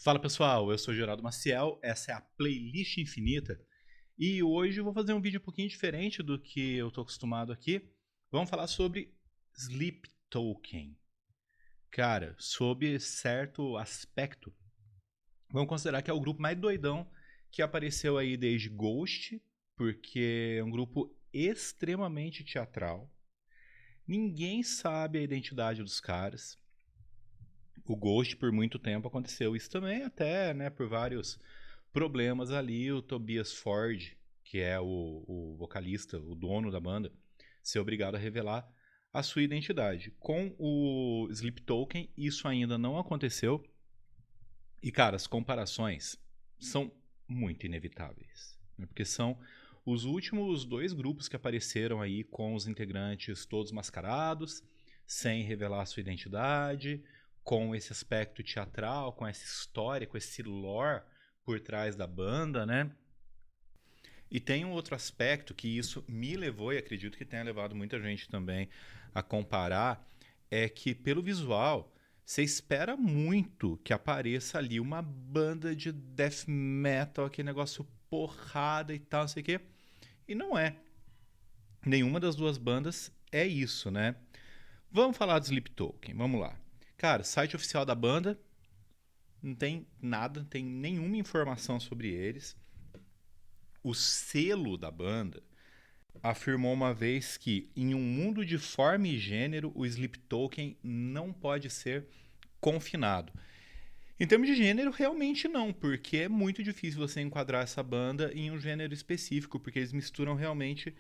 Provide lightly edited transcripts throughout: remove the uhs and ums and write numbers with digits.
Fala pessoal, eu sou Geraldo Maciel, essa é a Playlist Infinita e hoje eu vou fazer um vídeo um pouquinho diferente do que eu tô acostumado aqui. Vamos falar sobre Sleep Token. Cara, sob certo aspecto, vamos considerar que é o grupo mais doidão que apareceu aí desde Ghost, porque é um grupo extremamente teatral. Ninguém sabe a identidade dos caras. O Ghost por muito tempo aconteceu isso também, até, né, por vários problemas ali, o Tobias Ford, que é o vocalista, o dono da banda, ser obrigado a revelar a sua identidade. Com o Sleep Token, isso ainda não aconteceu. E, cara, as comparações são muito inevitáveis, né, porque são os últimos dois grupos que apareceram aí com os integrantes todos mascarados, sem revelar a sua identidade, com esse aspecto teatral, com essa história, com esse lore por trás da banda, né? E tem um outro aspecto que isso me levou, e acredito que tenha levado muita gente também a comparar, é que pelo visual você espera muito que apareça ali uma banda de death metal, aquele negócio porrada e tal, não sei o quê. E não é. Nenhuma das duas bandas é isso, né? Vamos falar do Sleep Token, vamos lá. Cara, site oficial da banda, não tem nada, não tem nenhuma informação sobre eles. O selo da banda afirmou uma vez que, em um mundo de forma e gênero, o Sleep Token não pode ser confinado. Em termos de gênero, realmente não, porque é muito difícil você enquadrar essa banda em um gênero específico, porque eles misturam realmente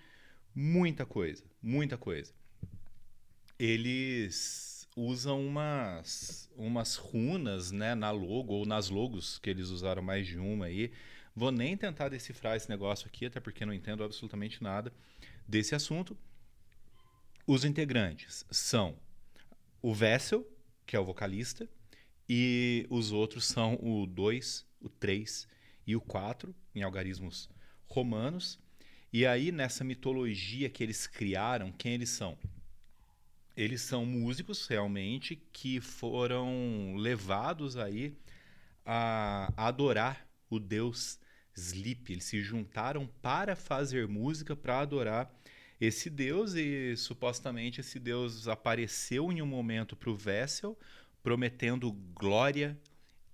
muita coisa, muita coisa. Eles usam umas runas, né, na logo ou nas logos, que eles usaram mais de uma aí. Vou nem tentar decifrar esse negócio aqui, até porque não entendo absolutamente nada desse assunto. Os integrantes são o Vessel, que é o vocalista, e os outros são o 2, o 3 e o 4, em algarismos romanos. E aí, nessa mitologia que eles criaram, quem eles são? Eles são músicos, realmente, que foram levados aí a adorar o deus Sleep. Eles se juntaram para fazer música, para adorar esse deus, e supostamente esse deus apareceu em um momento para o Vessel, prometendo glória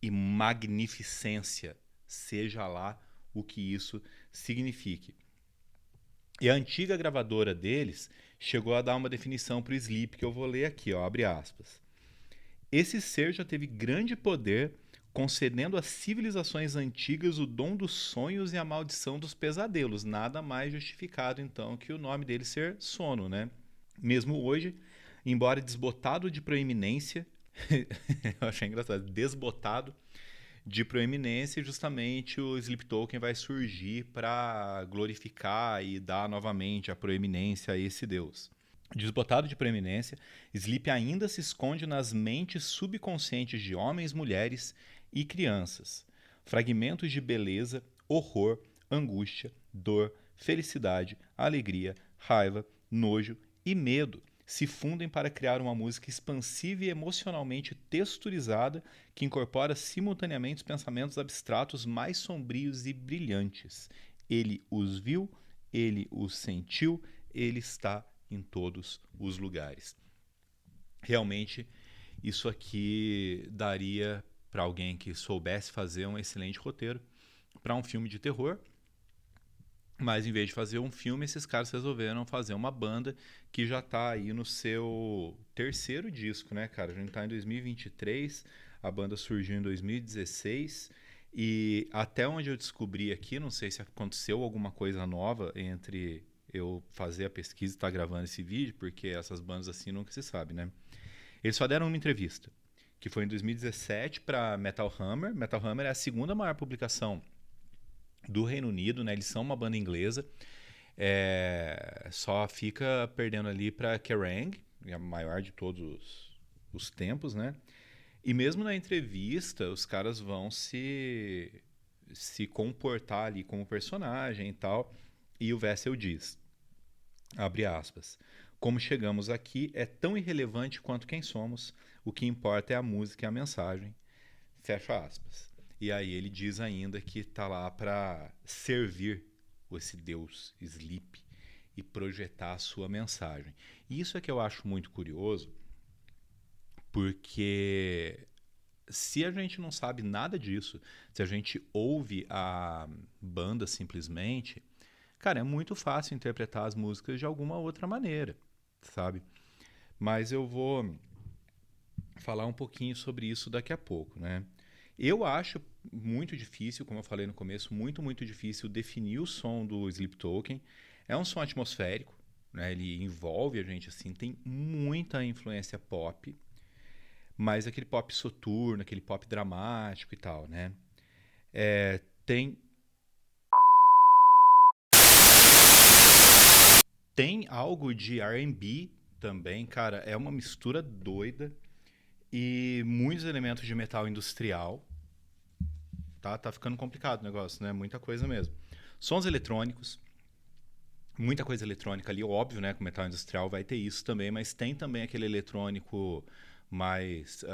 e magnificência, seja lá o que isso signifique. E a antiga gravadora deles chegou a dar uma definição para o Sleep, que eu vou ler aqui, ó, abre aspas. Esse ser já teve grande poder, concedendo às civilizações antigas o dom dos sonhos e a maldição dos pesadelos. Nada mais justificado, então, que o nome dele ser sono, né? Mesmo hoje, embora desbotado de proeminência, eu achei engraçado, desbotado de proeminência, justamente o Sleep Token vai surgir para glorificar e dar novamente a proeminência a esse deus. Desbotado de proeminência, Sleep ainda se esconde nas mentes subconscientes de homens, mulheres e crianças. Fragmentos de beleza, horror, angústia, dor, felicidade, alegria, raiva, nojo e medo se fundem para criar uma música expansiva e emocionalmente texturizada que incorpora simultaneamente os pensamentos abstratos mais sombrios e brilhantes. Ele os viu, ele os sentiu, ele está em todos os lugares. Realmente, isso aqui daria para alguém que soubesse fazer um excelente roteiro para um filme de terror. Mas em vez de fazer um filme, esses caras resolveram fazer uma banda que já tá aí no seu terceiro disco, né, cara? A gente tá em 2023, a banda surgiu em 2016 e até onde eu descobri aqui, não sei se aconteceu alguma coisa nova entre eu fazer a pesquisa e estar gravando esse vídeo, porque essas bandas assim nunca se sabe, né? Eles só deram uma entrevista, que foi em 2017 para Metal Hammer. Metal Hammer é a segunda maior publicação do Reino Unido, né? Eles são uma banda inglesa. Só fica perdendo ali para Kerrang, a maior de todos os tempos, né? E mesmo na entrevista, os caras vão se comportar ali como personagem e tal. E o Vessel diz, abre aspas, como chegamos aqui é tão irrelevante quanto quem somos, o que importa é a música e a mensagem, fecha aspas. E aí ele diz ainda que tá lá para servir esse deus Sleep e projetar a sua mensagem. E isso é que eu acho muito curioso, porque se a gente não sabe nada disso, se a gente ouve a banda simplesmente, cara, é muito fácil interpretar as músicas de alguma outra maneira, sabe? Mas eu vou falar um pouquinho sobre isso daqui a pouco, né? Eu acho muito difícil, como eu falei no começo, muito difícil definir o som do Sleep Token. É um som atmosférico, né? Ele envolve a gente assim, tem muita influência pop, mas aquele pop soturno, aquele pop dramático e tal, né? Tem tem algo de R&B também, cara, é uma mistura doida e muitos elementos de metal industrial. Tá ficando complicado o negócio, né? Muita coisa mesmo. Sons eletrônicos, muita coisa eletrônica ali, óbvio, né? Com metal industrial vai ter isso também, mas tem também aquele eletrônico mais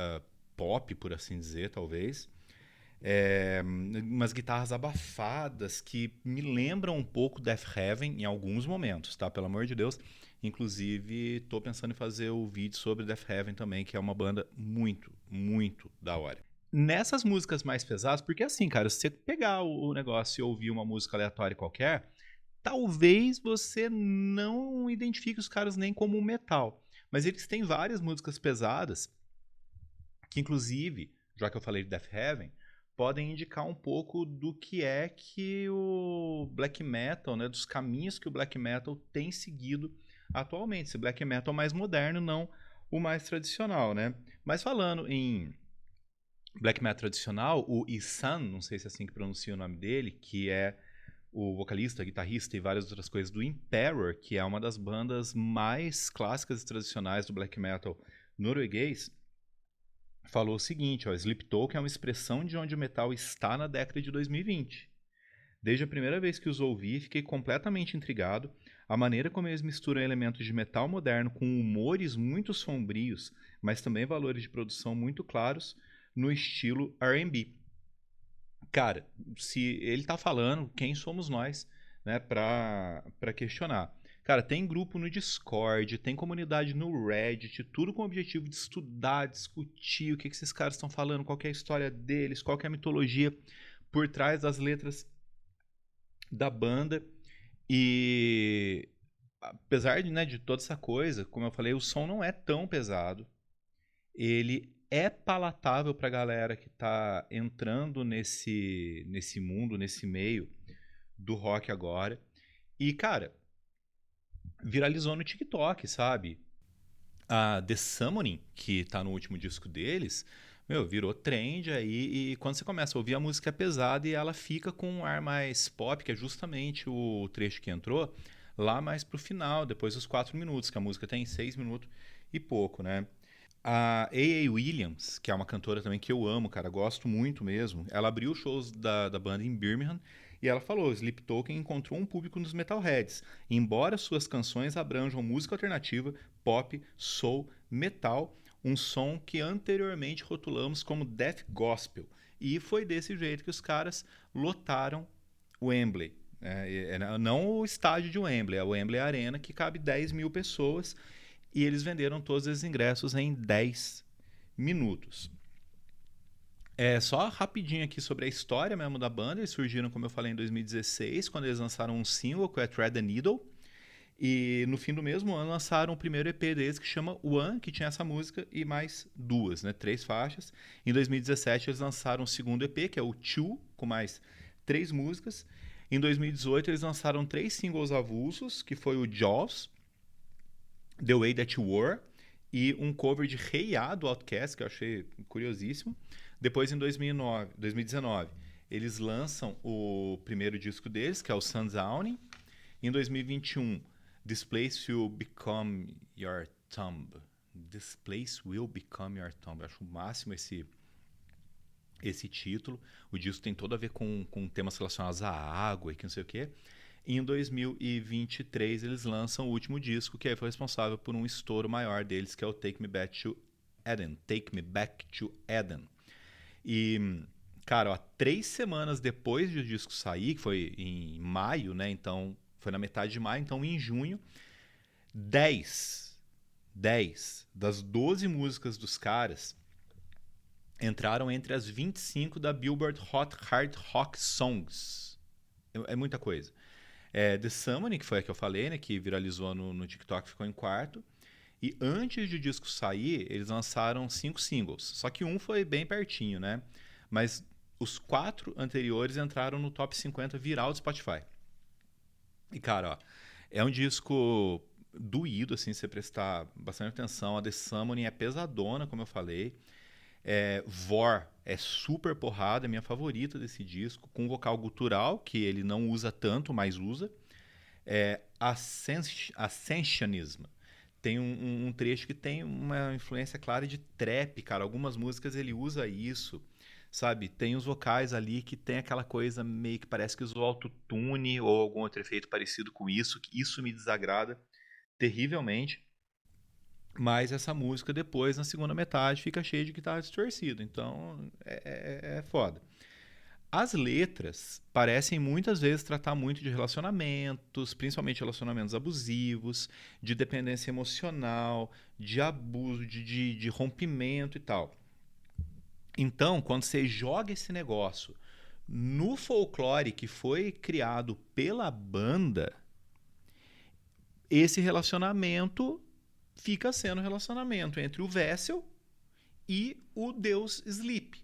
pop, por assim dizer, talvez. Umas guitarras abafadas que me lembram um pouco Death Heaven em alguns momentos, tá? Pelo amor de Deus. Inclusive, tô pensando em fazer o vídeo sobre Death Heaven também, que é uma banda muito da hora. Nessas músicas mais pesadas, porque assim, cara, se você pegar o negócio e ouvir uma música aleatória qualquer, talvez você não identifique os caras nem como metal. Mas eles têm várias músicas pesadas que, inclusive, já que eu falei de Death Heaven, podem indicar um pouco do que é que o black metal, né, dos caminhos que o black metal tem seguido atualmente. Esse black metal mais moderno, não o mais tradicional, né? Mas falando em black metal tradicional, o Ihsahn, não sei se é assim que pronuncia o nome dele, que é o vocalista, guitarrista e várias outras coisas do Emperor, que é uma das bandas mais clássicas e tradicionais do black metal norueguês, falou o seguinte, ó, Sleep Token é uma expressão de onde o metal está na década de 2020. Desde a primeira vez que os ouvi, fiquei completamente intrigado. A maneira como eles misturam elementos de metal moderno com humores muito sombrios, mas também valores de produção muito claros no estilo R&B. Cara, se ele tá falando, quem somos nós, né, pra questionar? Cara, tem grupo no Discord, tem comunidade no Reddit, tudo com o objetivo de estudar, discutir o que esses caras estão falando, qual que é a história deles, qual que é a mitologia por trás das letras da banda. E apesar de, né, de toda essa coisa, como eu falei, o som não é tão pesado. Ele é palatável pra galera que tá entrando nesse mundo, nesse meio do rock agora. E, cara, viralizou no TikTok, sabe? A The Summoning, que tá no último disco deles, meu, virou trend aí. E quando você começa a ouvir, a música é pesada e ela fica com um ar mais pop, que é justamente o trecho que entrou lá mais pro final, depois dos 4 minutos, que a música tem 6 minutos e pouco, né? A A.A. Williams, que é uma cantora também que eu amo, cara, gosto muito mesmo. Ela abriu shows da banda em Birmingham e ela falou: Sleep Token encontrou um público nos metalheads. Embora suas canções abranjam música alternativa, pop, soul, metal, um som que anteriormente rotulamos como death gospel. E foi desse jeito que os caras lotaram o Wembley. Não o estádio de Wembley, é o Wembley Arena, que cabe 10 mil pessoas e eles venderam todos os ingressos em 10 minutos. Só rapidinho aqui sobre a história mesmo da banda. Eles surgiram, como eu falei, em 2016, quando eles lançaram um single que é Thread the Needle. E no fim do mesmo ano lançaram o primeiro EP deles que chama One, que tinha essa música e mais duas, né? 3 faixas. Em 2017 eles lançaram o segundo EP, que é o Two, com mais 3 músicas. Em 2018 eles lançaram 3 singles avulsos, que foi o Jaws, The Way That You Were e um cover de Hey Ya do Outkast, que eu achei curiosíssimo. Depois, em 2019, eles lançam o primeiro disco deles, que é o Sundowning. Em 2021, This Place Will Become Your Tomb. This Place Will Become Your Tomb. Eu acho o máximo esse título. O disco tem todo a ver com temas relacionados à água e que não sei o quê. Em 2023 eles lançam o último disco, que foi responsável por um estouro maior deles, que é o Take Me Back to Eden. Take Me Back to Eden. E, Cara, ó, 3 semanas depois do disco sair, que foi em maio, né? Então, foi na metade de maio. Então, em junho, 10 10 das 12 músicas dos caras entraram entre as 25 da Billboard Hot Hard Rock Songs. É muita coisa. The Summoning, que foi a que eu falei, né? Que viralizou no TikTok, ficou em quarto. E antes do disco sair, eles lançaram 5 singles. Só que um foi bem pertinho, né? Mas os 4 anteriores entraram no top 50 viral do Spotify. E, cara, ó, é um disco doído, assim, você prestar bastante atenção. A The Summoning é pesadona, como eu falei. Vor é super porrada, é minha favorita desse disco, com vocal gutural, que ele não usa tanto, mas usa. Ascensionism. Tem um trecho que tem uma influência clara de trap, cara. Algumas músicas ele usa isso, sabe? Tem os vocais ali que tem aquela coisa meio que parece que usou autotune ou algum outro efeito parecido com isso, que isso me desagrada terrivelmente. Mas essa música depois, na segunda metade, fica cheia de guitarra distorcida. Então, é foda. As letras parecem muitas vezes tratar muito de relacionamentos, principalmente relacionamentos abusivos, de dependência emocional, de abuso, de rompimento e tal. Então, quando você joga esse negócio no folclore que foi criado pela banda, esse relacionamento fica sendo um relacionamento entre o Vessel e o deus Sleep.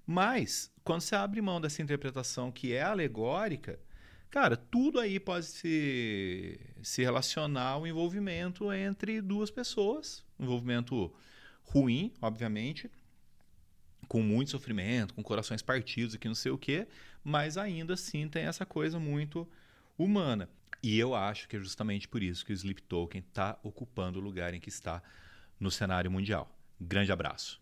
Mas, quando você abre mão dessa interpretação que é alegórica, cara, tudo aí pode se relacionar ao envolvimento entre duas pessoas. Um envolvimento ruim, obviamente, com muito sofrimento, com corações partidos e que não sei o quê, mas ainda assim tem essa coisa muito humana. E eu acho que é justamente por isso que o Sleep Token está ocupando o lugar em que está no cenário mundial. Grande abraço.